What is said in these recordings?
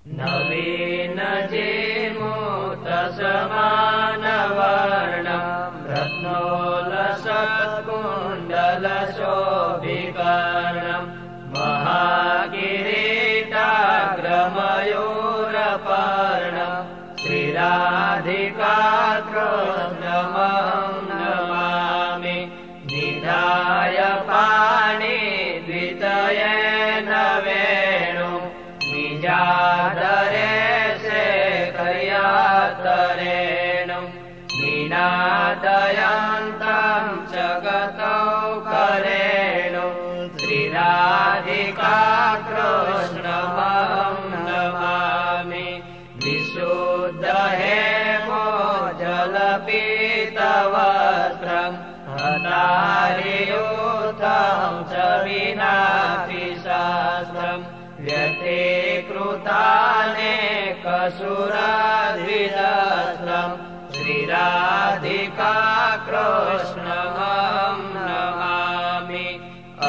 नवीन जेमूतसमानवर्णं रत्नोलसत्कुण्डलशोभिकर्णं महाकिरीटाग्रमयूरपर्णं श्रीराधिकाकृष्णमहं नमामि। निधाय पाणि द्वितयेन वेणुं निजादरे शेखयातरेणुं निनादयन्तं जगतौकरेणुं श्रीराधिकाकृष्णमहं नमामि। विशुद्धहेमोजलपीतवस्त्रं हतारियूथं च विनापि शास्त्रं व्यतिकृतानेकसुराद्विदस्त्रं श्रीराधिकाकृष्णमहं नमामि।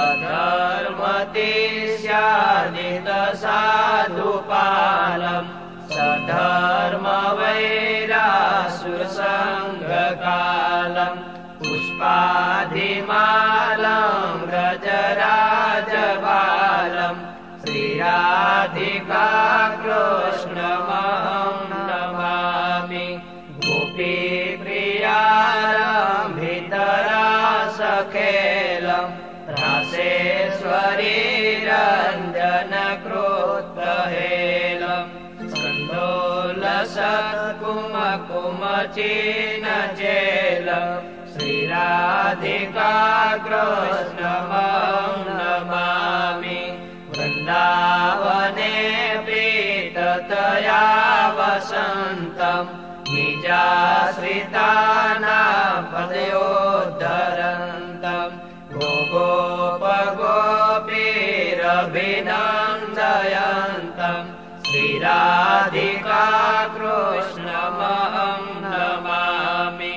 अधर्मतीस्यादितसाधुपालं सधर्मवैरासुरसङ्घकालं पुष्पाधिमालं व्रजराजबालं श्रीराधिकाकृष्णमहं नमामि। गोपीप्रियारम्भितरासखेलं रासेश्वरीरञ्जनकृत्रहेलं स्कन्दोलसत्कुमकुमचिनचेलं श्रीराधिकाकृष्णमहं नमामि। वृन्दावने प्रीततया वसन्तं निजाश्रितानां पदयोद्धरन्तं गोगोपगोपीरभिनन्दयन्तं श्रीराधिकाकृष्णमहं नमामि।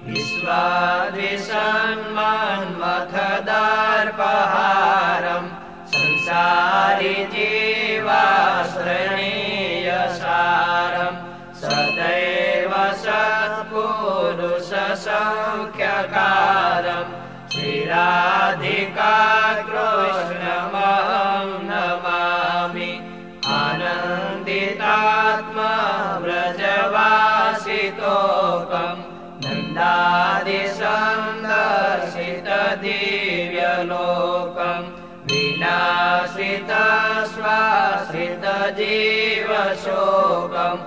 विश्वाद्विषन्मन्मथदर्पहारं संसारिजीवाश्रणीयसारं सदैव सत्पुरुषसौख्यकारं श्रीराधिकाकृष्णमहं नमामि। आनन्दितात्मा व्रजवासितोकं नन्दादिसन्दर्शितदिव्यलोकं विनाशितश्वासितजीवशोकं